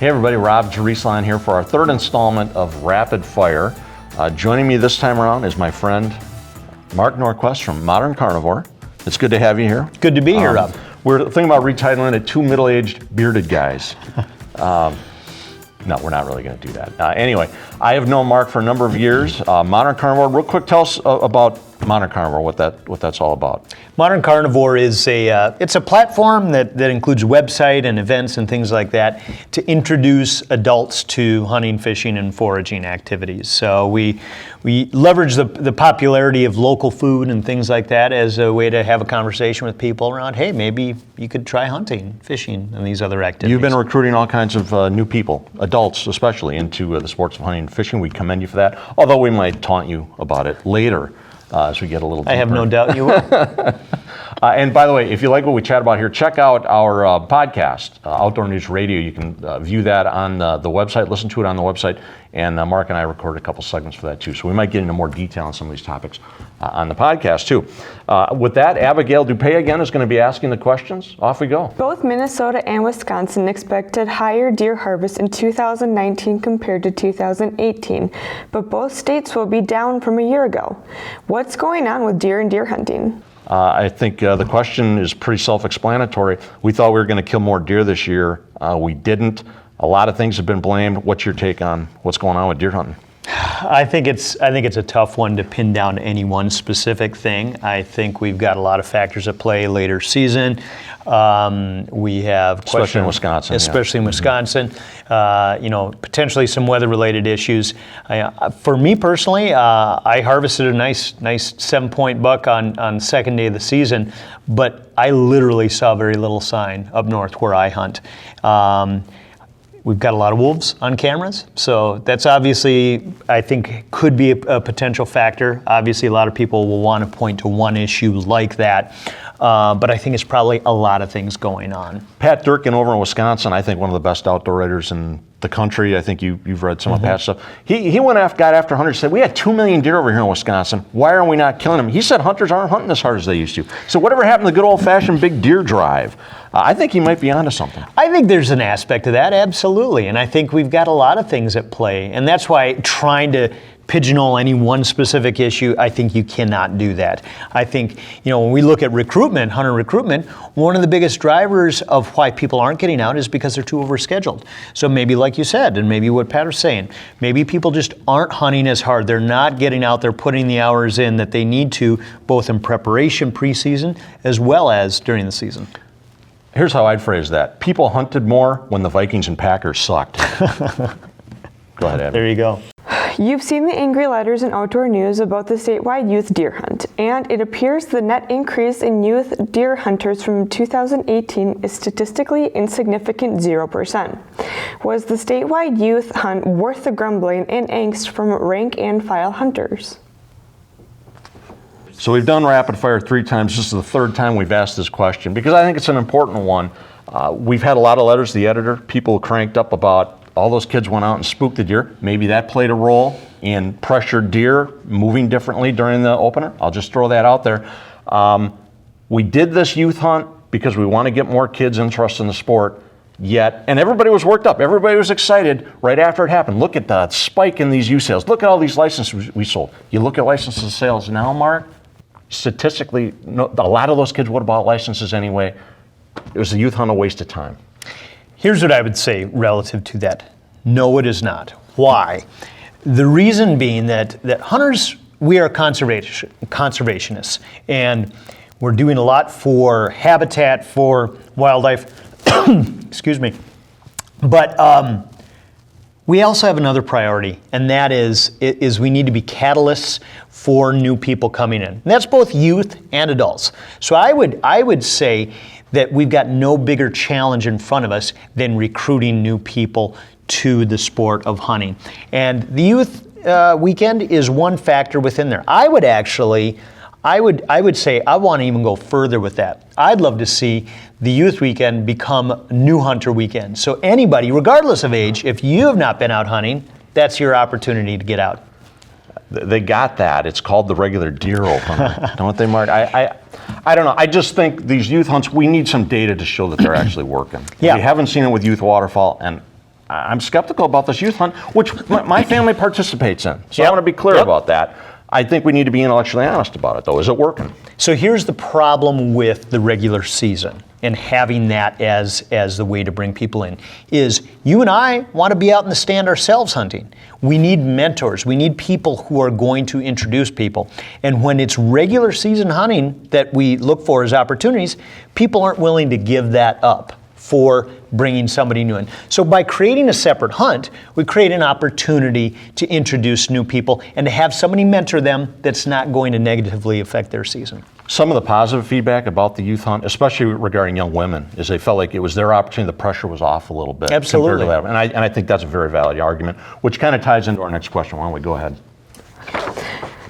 Hey everybody, Rob Drieslein here for our third installment of Rapid Fire. Joining me this time around is my friend Mark Norquist from Modern Carnivore. It's good to have you here. Good to be here, Rob. We're thinking about retitling it Two Middle-Aged Bearded Guys. No, we're not really going to do that. Anyway, I have known Mark for a number of years. Modern Carnivore, real quick, tell us about Modern Carnivore, what that's all about. Modern Carnivore is it's a platform that includes website and events and things like that to introduce adults to hunting, fishing, and foraging activities. So we leverage the popularity of local food and things like that as a way to have a conversation with people around, hey, maybe you could try hunting, fishing, and these other activities. You've been recruiting all kinds of new people, adults especially, into the sports of hunting and fishing. We commend you for that, although we might taunt you about it later as we get a little deeper. I have no doubt you will. And by the way, if you like what we chat about here, check out our podcast, Outdoor News Radio. You can view that on the website, listen to it on the website, and Mark and I recorded a couple segments for that too. So we might get into more detail on some of these topics on the podcast too. With that, Abigail Dupay again is going to be asking the questions. Off we go. Both Minnesota and Wisconsin expected higher deer harvest in 2019 compared to 2018, but both states will be down from a year ago. What's going on with deer and deer hunting? I think the question is pretty self-explanatory. We thought we were going to kill more deer this year. We didn't. A lot of things have been blamed. What's your take on what's going on with deer hunting? I think it's a tough one to pin down to any one specific thing. I think we've got a lot of factors at play later season. We have especially in Wisconsin. Especially in Wisconsin. Potentially some weather-related issues. For me personally, I harvested a nice 7-point buck on second day of the season, but I literally saw very little sign up north where I hunt. We've got a lot of wolves on cameras, so that's obviously, I think, could be a potential factor. Obviously, a lot of people will want to point to one issue like that, but I think it's probably a lot of things going on. Pat Durkin over in Wisconsin, I think one of the best outdoor writers in the country. I think you've read some of Pat's stuff. He got after hunters, said, we had 2 million deer over here in Wisconsin. Why are we not killing them? He said hunters aren't hunting as hard as they used to. So whatever happened to the good old-fashioned big deer drive? I think he might be onto something. I think there's an aspect of that, absolutely. And I think we've got a lot of things at play. And that's why trying to pigeonhole any one specific issue, I think you cannot do that. I think, when we look at recruitment, hunter recruitment, one of the biggest drivers of why people aren't getting out is because they're too overscheduled. So maybe like you said, and maybe what Pat was saying, maybe people just aren't hunting as hard. They're not getting out there, putting the hours in that they need to, both in preparation preseason as well as during the season. Here's how I'd phrase that. People hunted more when the Vikings and Packers sucked. Go ahead, Abby. There you go. You've seen the angry letters in Outdoor News about the statewide youth deer hunt, and it appears the net increase in youth deer hunters from 2018 is statistically insignificant 0%. Was the statewide youth hunt worth the grumbling and angst from rank and file hunters? So we've done rapid fire 3 times. This is the 3rd time we've asked this question because I think it's an important one. We've had a lot of letters to the editor, people cranked up about all those kids went out and spooked the deer. Maybe that played a role in pressured deer moving differently during the opener. I'll just throw that out there. We did this youth hunt because we want to get more kids interested in the sport. And everybody was worked up. Everybody was excited right after it happened. Look at the spike in these youth sales. Look at all these licenses we sold. You look at licenses sales now, Mark, statistically, a lot of those kids would have bought licenses anyway. It was a youth hunt, a waste of time. Here's what I would say relative to that. No, it is not. Why? The reason being that hunters, we are conservationists, and we're doing a lot for habitat, for wildlife, excuse me. But we also have another priority, and that is we need to be catalysts for new people coming in. And that's both youth and adults. So I would say that we've got no bigger challenge in front of us than recruiting new people to the sport of hunting. And the youth weekend is one factor within there. I would say I want to even go further with that. I'd love to see the youth weekend become new hunter weekend. So anybody, regardless of age, if you have not been out hunting, that's your opportunity to get out. They got that. It's called the regular deer opener, don't they, Mark? I don't know. I just think these youth hunts, we need some data to show that they're actually working. Yeah. We haven't seen it with youth waterfowl, and I'm skeptical about this youth hunt, which my family participates in. So I Yep. want to be clear Yep. about that. I think we need to be intellectually honest about it, though. Is it working? So here's the problem with the regular season and having that as the way to bring people in is you and I want to be out in the stand ourselves hunting. We need mentors. We need people who are going to introduce people. And when it's regular season hunting that we look for as opportunities, people aren't willing to give that up for bringing somebody new in. So by creating a separate hunt, we create an opportunity to introduce new people and to have somebody mentor them that's not going to negatively affect their season. Some of the positive feedback about the youth hunt, especially regarding young women, is they felt like it was their opportunity. The pressure was off a little bit. Absolutely. Compared to that. And I think that's a very valid argument, which kind of ties into our next question. Why don't we go ahead?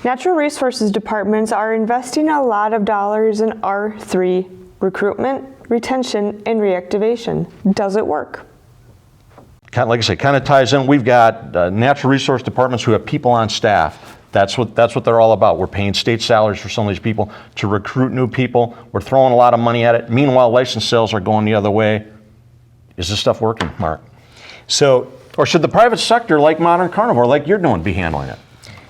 Natural resources departments are investing a lot of dollars in R3 recruitment, retention, and reactivation. Does it work? Like I say, kind of ties in. We've got natural resource departments who have people on staff. That's what they're all about. We're paying state salaries for some of these people to recruit new people. We're throwing a lot of money at it. Meanwhile, license sales are going the other way. Is this stuff working, Mark? Or should the private sector, like Modern Carnivore, like you're doing, be handling it?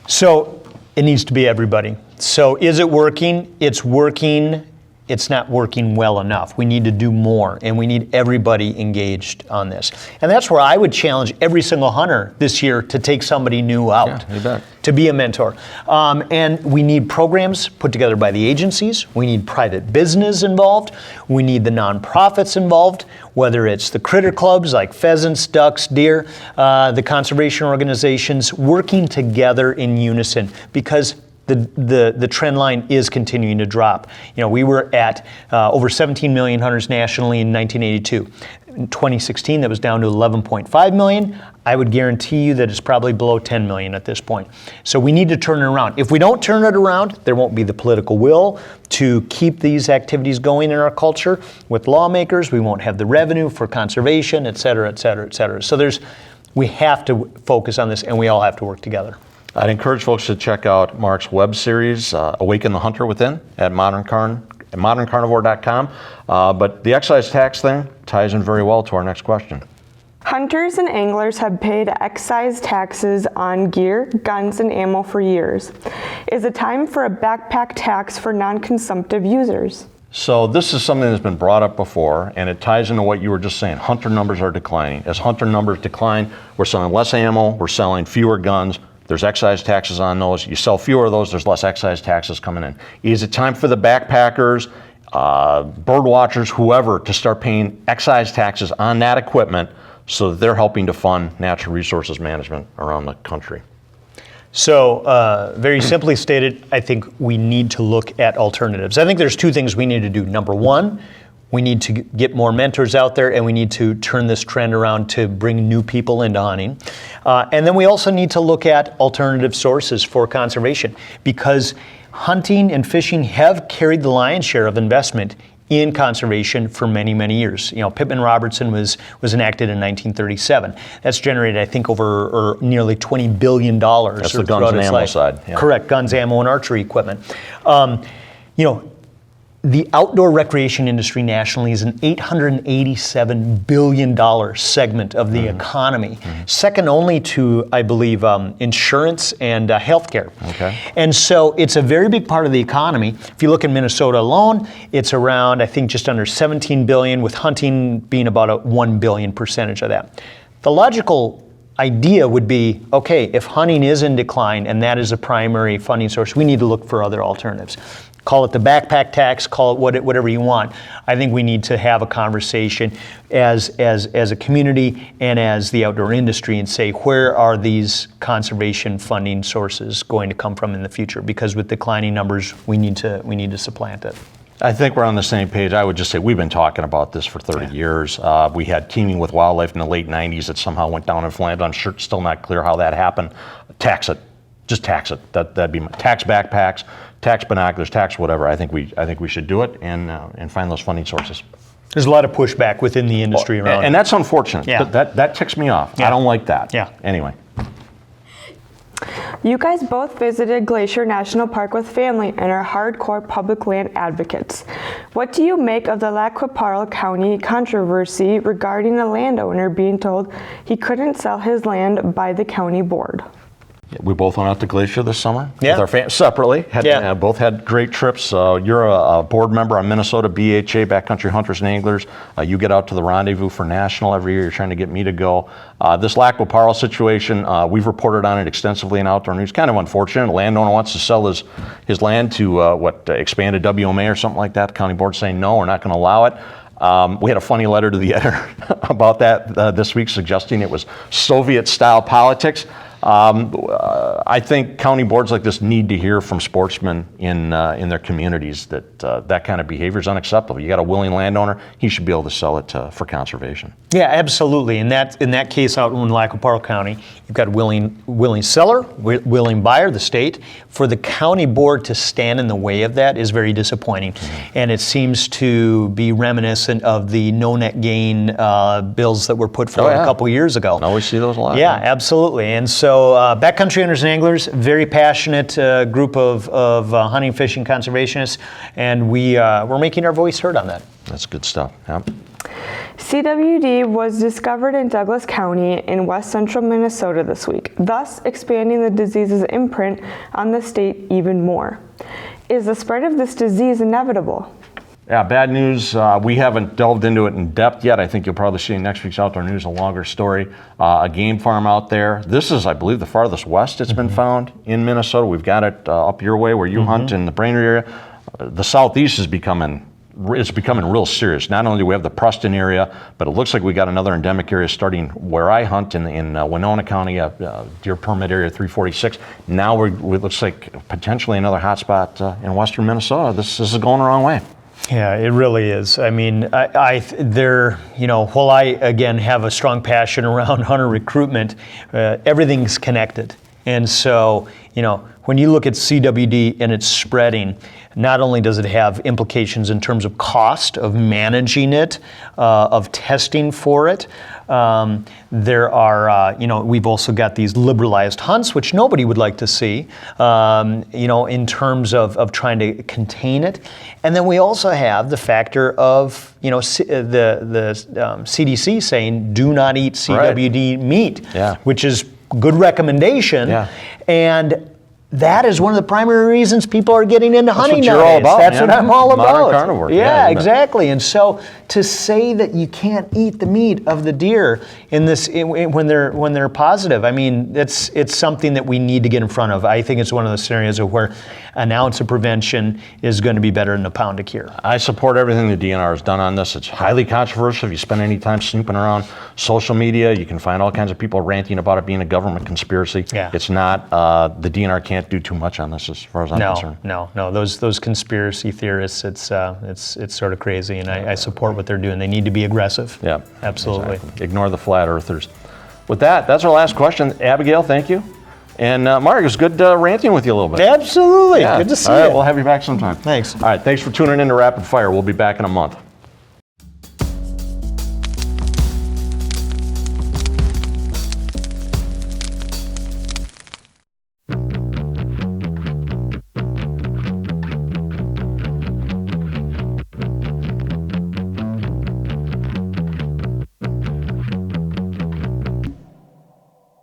So it needs to be everybody. So is it working? It's working. It's not working well enough. We need to do more, and we need everybody engaged on this. And that's where I would challenge every single hunter this year to take somebody new out, Yeah, you bet. to be a mentor. And we need programs put together by the agencies. We need private business involved. We need the nonprofits involved, whether it's the critter clubs like pheasants, ducks, deer, the conservation organizations, working together in unison, because the trend line is continuing to drop. You know, we were at over 17 million hunters nationally in 1982. In 2016, that was down to 11.5 million. I would guarantee you that it's probably below 10 million at this point. So we need to turn it around. If we don't turn it around, there won't be the political will to keep these activities going in our culture with lawmakers. We won't have the revenue for conservation, et cetera, et cetera, et cetera. So we have to focus on this, and we all have to work together. I'd encourage folks to check out Mark's web series, Awaken the Hunter Within, at moderncarnivore.com. But the excise tax thing ties in very well to our next question. Hunters and anglers have paid excise taxes on gear, guns, and ammo for years. Is it time for a backpack tax for non-consumptive users? So this is something that's been brought up before, and it ties into what you were just saying. Hunter numbers are declining. As hunter numbers decline, we're selling less ammo, we're selling fewer guns. There's excise taxes on those. You sell fewer of those, there's less excise taxes coming in. Is it time for the backpackers, bird watchers, whoever, to start paying excise taxes on that equipment so that they're helping to fund natural resources management around the country? So very simply stated, I think we need to look at alternatives. I think there's two things we need to do. Number one, we need to get more mentors out there, and we need to turn this trend around to bring new people into hunting. And then we also need to look at alternative sources for conservation, because hunting and fishing have carried the lion's share of investment in conservation for many, many years. You know, Pittman-Robertson was enacted in 1937. That's generated, I think, over nearly $20 billion. That's the guns and ammo side. Yeah. Correct, guns, ammo, and archery equipment. You know, the outdoor recreation industry nationally is an $887 billion segment of the economy, second only to, I believe, insurance and healthcare. Okay. And so it's a very big part of the economy. If you look in Minnesota alone, it's around, I think, just under 17 billion, with hunting being about a 1 billion percentage of that. The logical idea would be, okay, if hunting is in decline and that is a primary funding source, we need to look for other alternatives. Call it the backpack tax, call it whatever you want. I think we need to have a conversation as a community and as the outdoor industry and say, where are these conservation funding sources going to come from in the future? Because with declining numbers, we need to supplant it. I think we're on the same page. I would just say we've been talking about this for 30 years. We had teaming with wildlife in the late 90s that somehow went down in flames. I'm sure it's still not clear how that happened. Tax it. Just tax it. That'd be my tax backpacks, tax binoculars, tax whatever. I think we should do it and find those funding sources. There's a lot of pushback within the industry around it. And that's unfortunate. Yeah. That ticks me off. Yeah. I don't like that. Yeah. Anyway. You guys both visited Glacier National Park with family and are hardcore public land advocates. What do you make of the Parle County controversy regarding a landowner being told he couldn't sell his land by the county board? We both went out to Glacier this summer Yeah. with our families separately. Both had great trips. You're a board member on Minnesota BHA, Backcountry Hunters and Anglers. You get out to the Rendezvous for National every year. You're trying to get me to go. This Parle situation, we've reported on it extensively in Outdoor News. Kind of unfortunate. A landowner wants to sell his land to expanded WMA or something like that. The county board saying no, we're not going to allow it. We had a funny letter to the editor about that this week, suggesting it was Soviet-style politics. I think county boards like this need to hear from sportsmen in their communities that that kind of behavior is unacceptable. You got a willing landowner; he should be able to sell it for conservation. Yeah, absolutely. In that case, out in Parle County, you've got a willing seller, willing buyer, the state. For the county board to stand in the way of that is very disappointing, and it seems to be reminiscent of the no net gain bills that were put forward a couple years ago. I always see those a lot. Yeah, absolutely. And so Backcountry Hunters and Anglers, very passionate group of hunting, fishing conservationists, and we're making our voice heard on that. That's good stuff. Yeah. CWD was discovered in Douglas County in west central Minnesota this week, thus expanding the disease's imprint on the state even more. Is the spread of this disease inevitable? Yeah, bad news. We haven't delved into it in depth yet. I think you'll probably see in next week's Outdoor News a longer story. A game farm out there. This is, I believe, the farthest west it's been found in Minnesota. We've got it up your way where you hunt in the Brainerd area. The southeast is becoming real serious. Not only do we have the Preston area, but it looks like we got another endemic area starting where I hunt in Winona County, deer permit area 346. Now it looks like potentially another hotspot in western Minnesota. This is going the wrong way. Yeah, it really is. I mean, while I, again, have a strong passion around hunter recruitment, everything's connected. And so, when you look at CWD and it's spreading, not only does it have implications in terms of cost of managing it, of testing for it, there are, we've also got these liberalized hunts, which nobody would like to see, in terms of trying to contain it. And then we also have the factor of, the CDC saying do not eat CWD meat, which is good recommendation. Yeah. And that is one of the primary reasons people are getting into hunting nowadays. You're all about, That's what I'm all about. Modern Carnivore. Yeah, exactly. And so to say that you can't eat the meat of the deer when they're positive, I mean, it's something that we need to get in front of. I think it's one of those scenarios of where an ounce of prevention is going to be better than a pound of cure. I support everything the DNR has done on this. It's highly controversial. If you spend any time snooping around social media, you can find all kinds of people ranting about it being a government conspiracy. Yeah. It's not. The DNR can't do too much on this as far as I'm concerned. No. Those conspiracy theorists, it's sort of crazy, and I support what they're doing. They need to be aggressive. Yeah, absolutely. Exactly. Ignore the flat earthers. With that, that's our last question. Abigail, thank you. And Mark, it was good ranting with you a little bit. Absolutely. Yeah. Good to see all right, you. We'll have you back sometime. Thanks. All right, thanks for tuning in to Rapid Fire. We'll be back in a month.